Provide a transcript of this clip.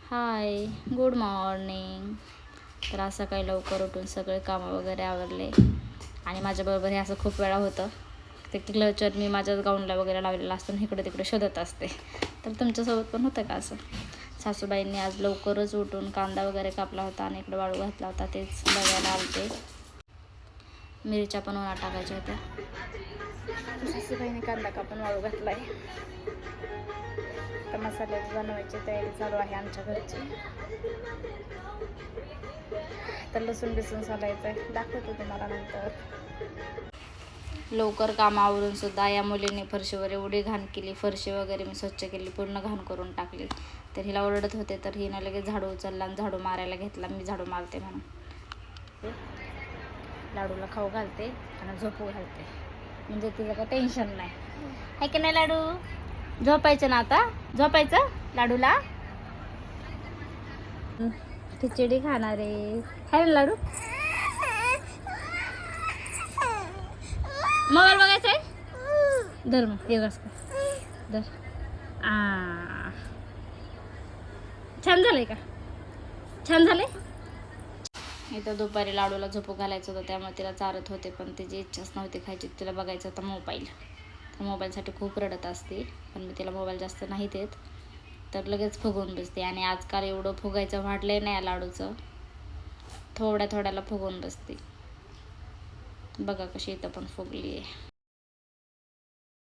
हाय, good morning. तर आज सकाळी लवकर उठून सगळे कामं वगैरे आवरले आणि माझ्याबरोबर हे असं खूप वेळा होतं. ते क्लचर मी माझ्याच गाऊनला वगैरे लावलेलं असतं आणि इकडे तिकडे शोधत असते. तर तुमच्यासोबत पण होतं का असं? सासूबाईंनी आज लवकरच उठून कांदा वगैरे कापला होता आणि इकडे वाळू घातला होता, तेच बघायला आलते. मिरच्या पण उन्हात टाकायच्या होत्या. सासूबाईंनी कांदा कापून वाळू घातलाय. तर मसाले बनवायची तयारी चालू आहे आमच्या घरची. तर लसूण बिसून सोलायचं आहे, दाखवतो तुम्हाला नंतर. लवकर काम आवरून सुद्धा या मुलीने फरशीवर एवढी घाण केली. फरशी वगैरे मी स्वच्छ केली, पूर्ण घाण करून टाकली. तर हिला ओरडत होते, तर हिनं लगेच झाडू उचलला आणि झाडू मारायला घेतला. मी झाडू मारते म्हणून. लाडूला खाऊ घालते आणि झोपू घालते, म्हणजे तिचं काही टेन्शन नाही. आहे की नाही लाडू? झोपायचं ना आता? झोपायचं लाडूला? खिचडी खाणार आहे. खाय ना लाडू? मोबाईल बघायचा आहे? धर मग हे घास धर. छान झालंय का? छान झालंय. इथं दुपारी लाडूला झोपू घालायचं होतं, त्यामुळे तिला चारत होते, पण तिची इच्छाच नव्हती खायची. तिला बघायचं होतं मोबाईल. तर मोबाईलसाठी खूप रडत असते, पण मी तिला मोबाईल जास्त नाही देत. तर लगेच फुगून बसते आणि आजकाल एवढं फुगायचं वाढलंय नाही लाडूचं. थोड्या थोड्याला फुगून बसते. बघा कशी इथं पण फुगली आहे.